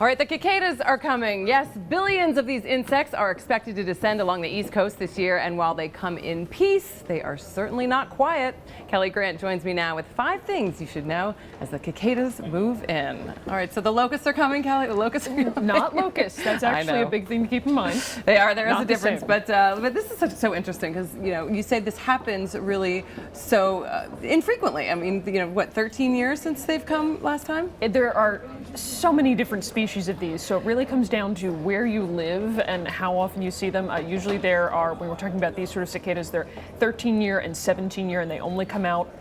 All right, the cicadas are coming. Yes, billions of these insects are expected to descend along the East Coast this year, and while they come in peace, they are certainly not quiet. Kelli Grant joins me now with 5 things you should know as the cicadas move in. All right, so the locusts are coming, Kelli? The locusts are coming. Not locusts. That's actually a big thing to keep in mind. They are. There is Not a difference, but this is so interesting because, you say this happens really so infrequently. I mean, what, 13 years since they've come last time? There are so many different species of these, so it really comes down to where you live and how often you see them. Usually there are, when we're talking about these sort of cicadas, they're 13-year and 17-year, and they only come out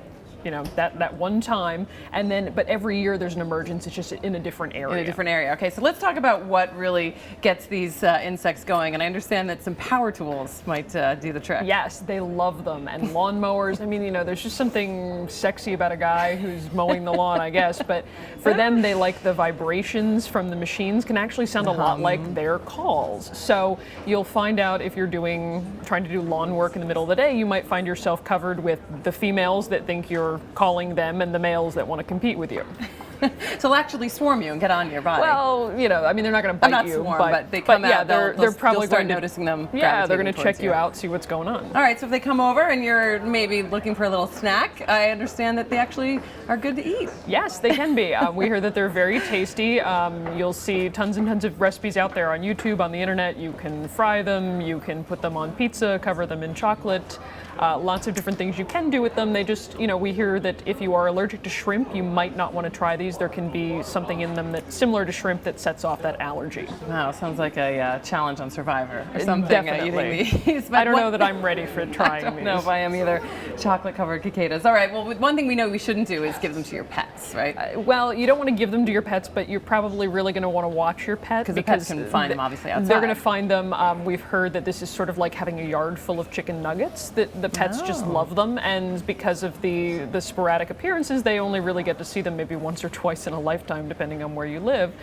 that one time, and then but every year there's an emergence. It's just in a different area. In a different area. Okay, so let's talk about what really gets these insects going. And I understand that some power tools might do the trick. Yes, they love them, and lawnmowers. I mean, there's just something sexy about a guy who's mowing the lawn, I guess. But for them, they like the vibrations from the machines can actually sound a lot like their calls. So you'll find out if you're trying to do lawn work in the middle of the day, you might find yourself covered with the females that think you're calling them and the males that want to compete with you. So they'll actually swarm you and get on your body. Well, I mean, they're not going to bite not you, swarm, but they come out. They're probably start going to noticing them. Yeah, they're going to check you out, see what's going on. All right, so if they come over and you're maybe looking for a little snack, I understand that they actually are good to eat. Yes, they can be. We hear that they're very tasty. You'll see tons and tons of recipes out there on YouTube, on the internet. You can fry them, you can put them on pizza, cover them in chocolate. Lots of different things you can do with them. They just, we hear that if you are allergic to shrimp, you might not want to try these. There can be something in them that's similar to shrimp that sets off that allergy. Wow, sounds like a challenge on Survivor or something. Definitely. Eating these. I don't know that I'm ready for trying these. I don't know if I am either. Chocolate-covered cicadas. All right, well, one thing we know we shouldn't do is give them to your pets, right? Well, you don't want to give them to your pets, but you're probably really going to want to watch your pet. Because the pets can find them, obviously, outside. They're going to find them. We've heard that this is sort of like having a yard full of chicken nuggets, that the pets just love them, and because of the sporadic appearances, they only really get to see them maybe once or twice in a lifetime, depending on where you live.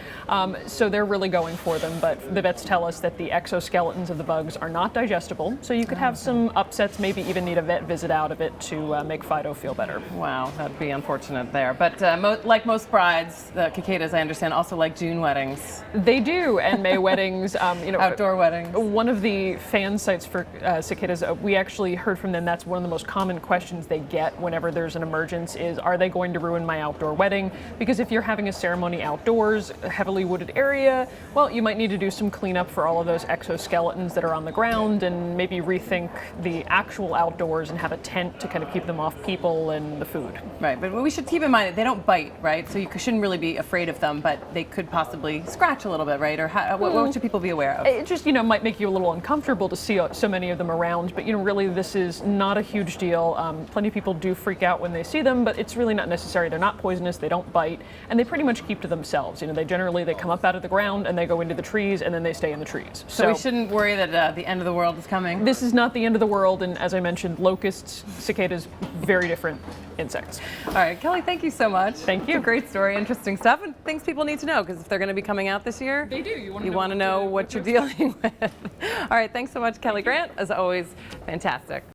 So they're really going for them, but the vets tell us that the exoskeletons of the bugs are not digestible, so you could have some upsets, maybe even need a vet visit out of it to make Fido feel better. Wow, that'd be unfortunate there. But like most brides, the cicadas, I understand, also like June weddings. They do, and May weddings. Outdoor weddings. One of the fan sites for cicadas, we actually heard from them, that's one of the most common questions they get whenever there's an emergence is, are they going to ruin my outdoor wedding? Because if you're having a ceremony outdoors, a heavily wooded area, well, you might need to do some cleanup for all of those exoskeletons that are on the ground and maybe rethink the actual outdoors and have a tent to kind of keep them off people and the food. Right, but we should keep in mind that they don't bite, right? So you shouldn't really be afraid of them, but they could possibly scratch a little bit, right? Or what should people be aware of? It just, might make you a little uncomfortable to see so many of them around, but really this is not a huge deal. Plenty of people do freak out when they see them, but it's really not necessary. They're not poisonous, they don't bite, and they pretty much keep to themselves. They come up out of the ground and they go into the trees and then they stay in the trees. So we shouldn't worry that the end of the world is coming? This is not the end of the world, and as I mentioned, locusts, cicadas, very different insects. All right, Kelli, thank you so much. Thank you. It's a great story, interesting stuff, and things people need to know, because if they're going to be coming out this year, they do. You want to know what you're dealing with. All right, thanks so much, Kelli Grant. As always, fantastic.